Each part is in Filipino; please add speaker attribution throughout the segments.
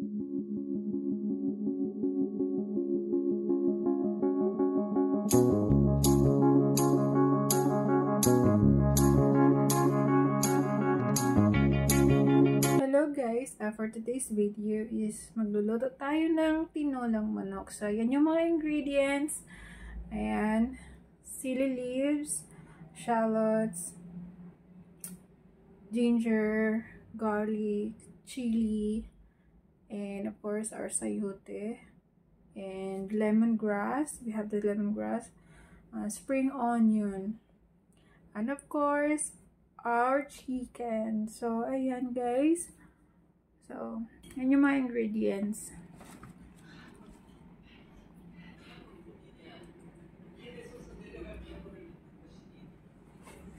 Speaker 1: Hello guys, for today's video is magluluto tayo ng tinolang manok. So, yan yung mga ingredients. Ayan, celery leaves, shallots, ginger, garlic, chili, and of course our sayote, and lemongrass. We have the lemongrass, spring onion, and of course our chicken. So, ayan guys. So, yan yung mga ingredients.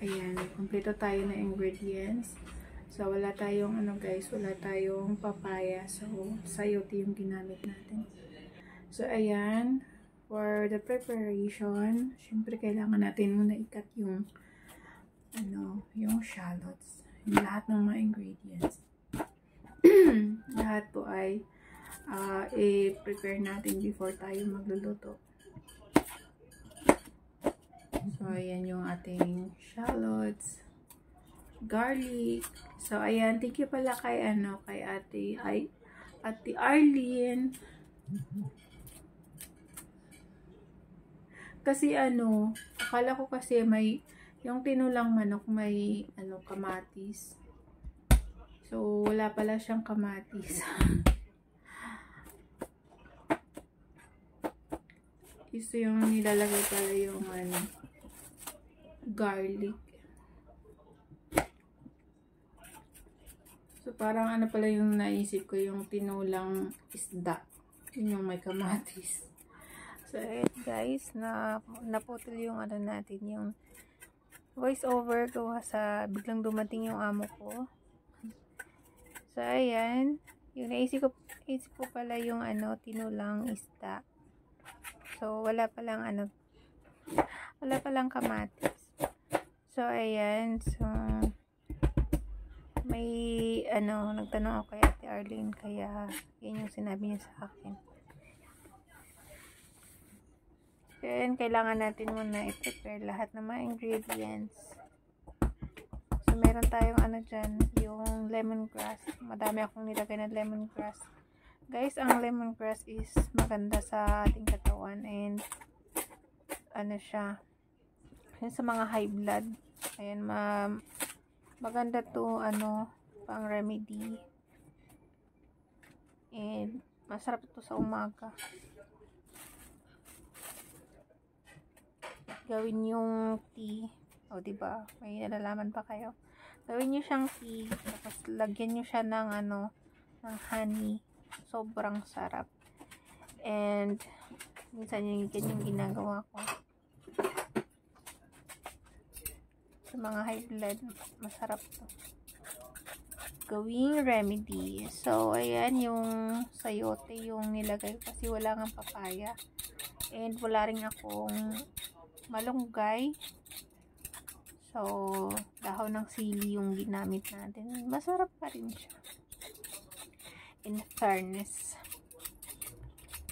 Speaker 1: Ayan, kompleto tayo ng ingredients. So, wala tayong guys, wala tayong papaya. So, sayote yung ginamit natin. So, ayan, for the preparation, syempre kailangan natin muna i-cut yung yung shallots. Yung lahat ng mga ingredients. Lahat po ay i-prepare natin before tayo magluluto. So, ayan yung ating shallots, garlic. So, ayan, thank you pala kay Ate Arlene. Kasi akala ko kasi may yung tinulang manok may kamatis. So, wala pala siyang kamatis. Ito yung nilalagay pala yung garlic. So, parang pala yung naisip ko, yung tinulang isda. Yun yung may kamatis. So, ayan guys, naputol yung natin, yung voice over gawa sa biglang dumating yung amo ko. So, ayan. Yung naisip ko pala yung tinulang isda. So, wala palang kamatis. So, ayan. So, may nagtanong ako kay Ate Arlene, kaya yan yung sinabi niya sa akin. So, ayan, kailangan natin muna i-prepare lahat ng mga ingredients. So, meron tayong dyan, yung lemongrass. Madami akong nilagay na lemongrass. Guys, ang lemongrass is maganda sa ating katawan, and siya, sa mga high blood. Ayan, maganda to, pang remedy. And masarap to sa umaga. Gawin yung tea. O, diba? May nalalaman pa kayo. Gawin nyo siyang tea. Tapos, lagyan nyo siya ng ng honey. Sobrang sarap. And, minsan yung ginagawa ko. Sa mga high blood, masarap to. Gawing remedy. So, ayan yung sayote yung nilagay kasi wala nga papaya. And, wala rin akong malunggay. So, dahon ng sili yung ginamit natin. Masarap pa rin siya. In fairness.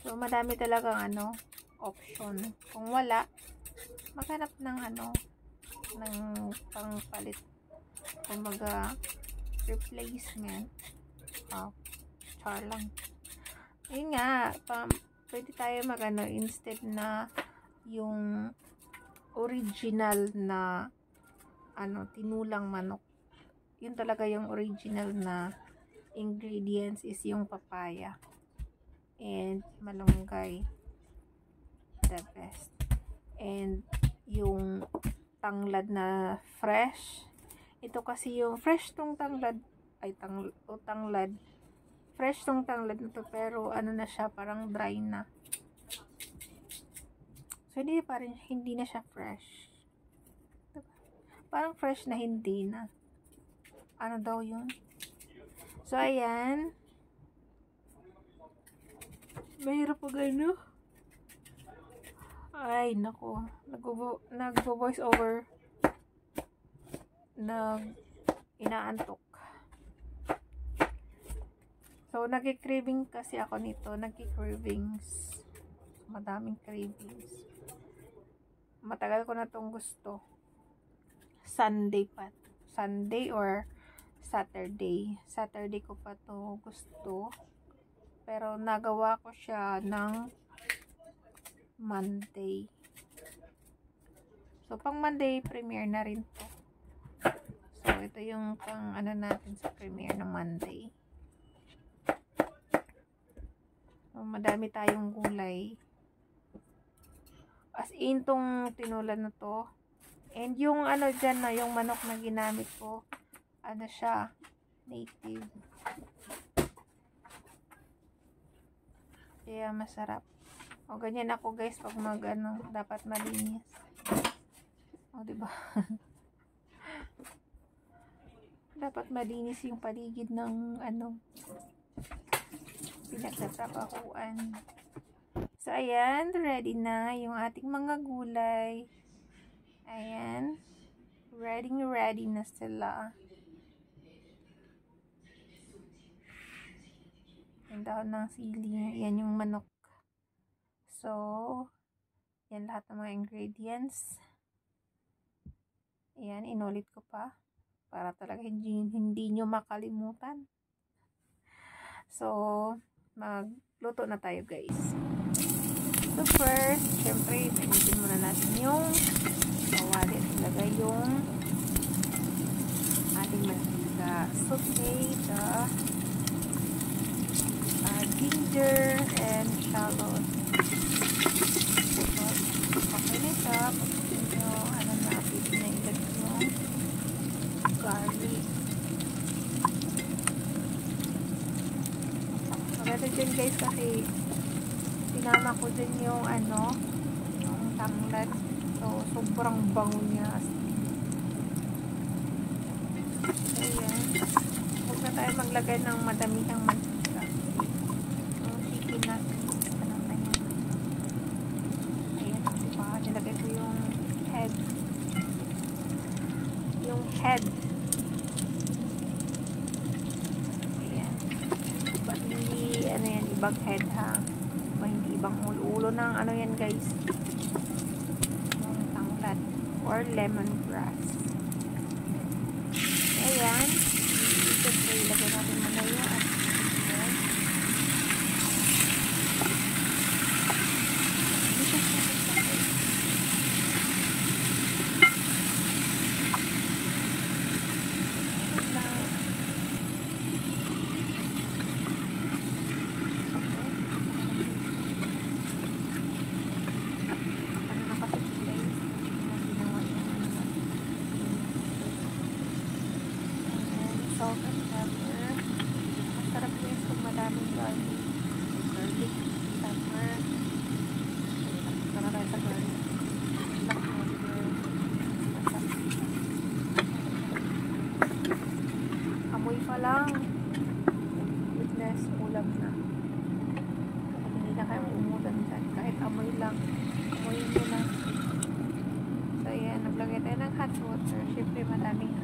Speaker 1: So, madami talagang option. Kung wala, maghanap ng ng pangpalit. Kumbaga, replacement. Char lang. Ayun nga, pwede tayo instead na yung original na tinulang manok. Yun talaga yung original na ingredients is yung papaya and malunggay, the best. And yung tanglad na fresh. Ito kasi yung fresh tong tanglad, tanglad. Fresh tong tanglad na to, pero na siya, parang dry na. So, hindi na siya fresh. Parang fresh na hindi na. Ano daw yun? So, ayan. Mahirap pag Ay, nako. Nagvo-voice over. Inaantok. So, nagki-craving kasi ako nito. Nagki-cravings. Madaming cravings. Matagal ko na tong gusto. Sunday pa. Sunday or Saturday. Saturday ko pa to gusto. Pero nagawa ko siya ng Monday. So, pang Monday, premiere na rin to. So, ito yung pang ano natin sa premiere ng Monday. So, madami tayong gulay. As in, tong tinulan na to. And yung ano dyan na, yung manok na ginamit ko, ano siya, native. Kaya masarap. O, ganyan ako guys, pag mag, ano, dapat malinis. O, diba? Dapat malinis yung paligid ng, ano, pinagtatrabahuan. So, ayan, ready na yung ating mga gulay. Ayan. Ready na sila. Yung dahon ng sili. Yan yung manok. So, yan lahat ng mga ingredients. Ayan, inulit ko pa. Para talaga hindi nyo makalimutan. So, magluto na tayo guys. So first, syempre, pinitin muna natin yung kawali. Ilagay yung ating mantika. Saute the ginger and shallot. Okay na siya. Pagkasin nyo, ano natin, pinailag yung garlic. Maganda dyan guys kasi sinama ko din yung ano, yung tanglad. So, sobrang bango niya. Ayan. Huwag na tayo maglagay ng madamihang mantika. Yung chicken natin. Ano na yan. Ayan. Diba? Nilagay ko yung head. Yung head. Ayan. Diba hindi, ano yan, ibang head ha. Hindi ibang ulo ng ano yan guys, yung tanglad or lemongrass. Ayan, ito ilagay natin muna yung salt and pepper. Masarap guys kung madaming garlic. Garlic, pepper. Masarap tayo sa garlic. Black pepper. Amoy pa lang. Goodness, ulam na. Hindi na kayo umulan dyan. Kahit amoy lang. Amoy nyo na. So yan, naglagay tayo ng hot water. Siyempre madaming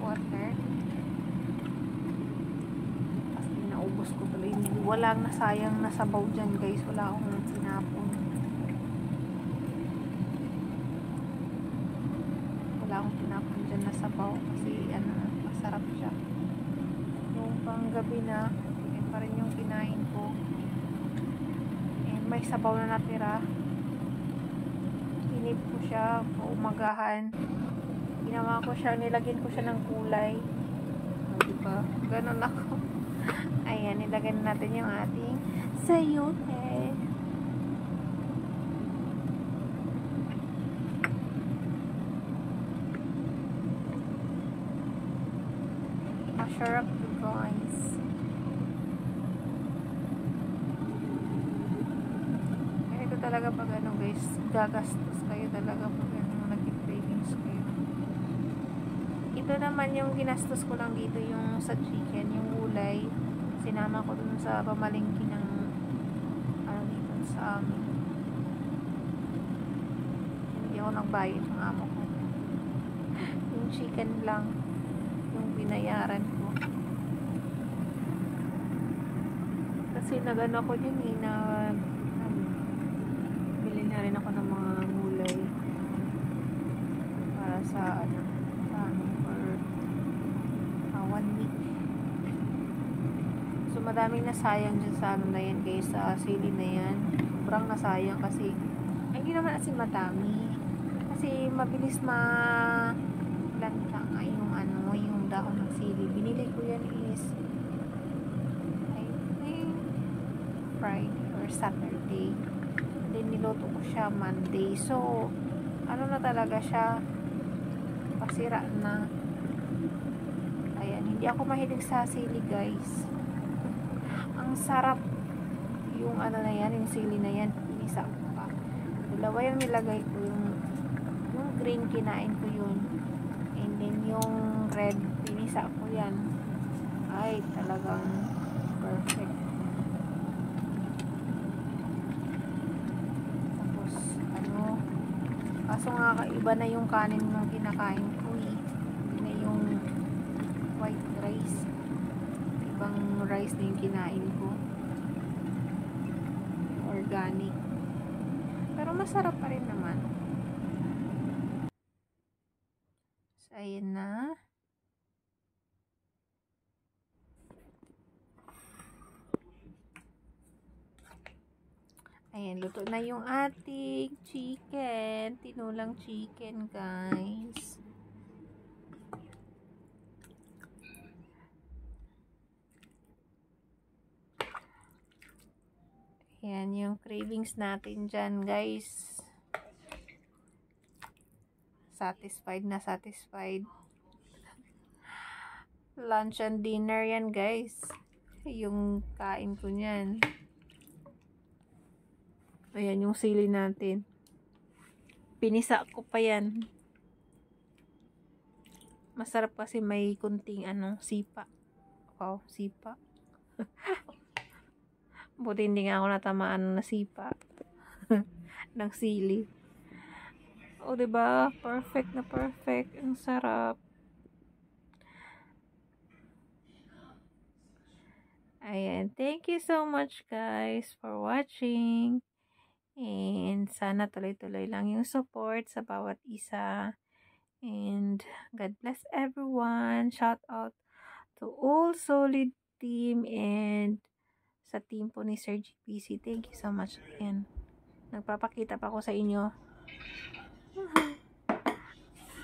Speaker 1: water. Naubos ko tuloy. Walang nasayang nasabaw dyan guys. Wala akong sinapon. Wala akong sinapon dyan nasabaw. Kasi ano, masarap siya. Yung panggabi na, yun pa rin yung kinain ko. And may sabaw na natira. Inip ko siya umagahan. Ginawa ko siya, nilagyan ko siya ng kulay. Diba? Ganon ako. Ayan, nilagay na natin yung ating sayote. Masarap to guys. Ito talaga pag ano guys, gagastos kayo talaga pag ano, nag-cravings kayo. Ito naman yung ginastos ko lang dito yung sa chicken, yung gulay. Sinama ko dun sa pamalingki ng ano dito sa amin. Hindi ako nagbayad ng amo ko. Yung chicken lang yung binayaran ko. Kasi nagano ko yun eh, na bili na rin ako ng mga gulay para sa for 1 week. So madaming nasayang dyan sa ano na yan guys, sa sili na yan. Sobrang nasayang kasi hindi naman kasi madami. Kasi mabilis lanta nga yung yung dahon ng sili. Binili ko yan is I think Friday or Saturday. Then niloto ko siya Monday. So ano na talaga siya, pasira na. Ayan, hindi ako mahilig sa sili guys. Ang sarap yung na yan, yung sili na yan, pinisa ko pa. Dalawa yung nilagay ko, yung green kinain ko yun, and then yung red pinisa ko yan. Ay talagang perfect. Tapos kaso nga iba na yung kanin ng kinakain ko eh. Hindi na yung white rice, ibang rice na yung kinain ko, organic, pero masarap pa rin naman. So ayan na. Ayan, luto na yung ating chicken, tinulang chicken guys. Ayan yung cravings natin dyan guys. Satisfied na satisfied. Lunch and dinner yan guys, yung kain ko nyan. Ayan yung sili natin, pinisa ko pa yan. Masarap kasi may kunting sipa. Wow, sipa. Buti hindi nga ako natamaan na sipa ng sili. O diba, perfect na perfect. Ang sarap. Ayan, thank you so much guys for watching. And sana tuloy-tuloy lang yung support sa bawat isa. And God bless everyone. Shout out to all solid team and sa team po ni Sir GPC. Thank you so much again. Nagpapakita pa ako sa inyo.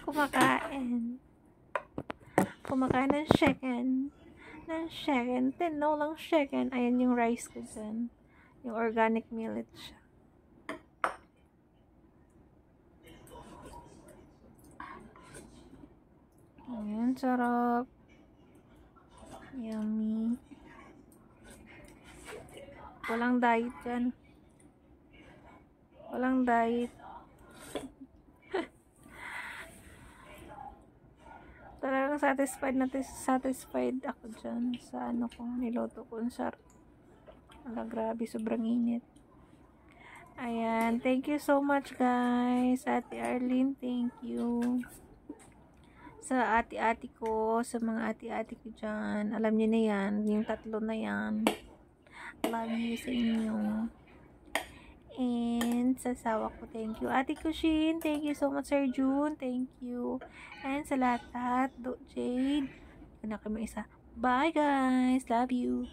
Speaker 1: Kumakain ng chicken. Tinolang chicken. Ayan yung rice ko dyan. Yung organic millet siya. Ayan, sarap. Yummy. Walang diet dyan. Walang diet. Talagang satisfied ako dyan sa ko, niloto ko. Sarap. Wala, grabe, sobrang init. Ayan, thank you so much guys. Ate Arlene, thank you. Sa ati-ati ko, sa mga ati-ati ko dyan, alam niyo na yan, yung tatlo na yan. Love you sa inyo. And sa asawa ko, thank you. Ate Kushin, thank you so much. Sir June, thank you. And sa lahat, Do Jade, anak mo isa. Bye guys, love you.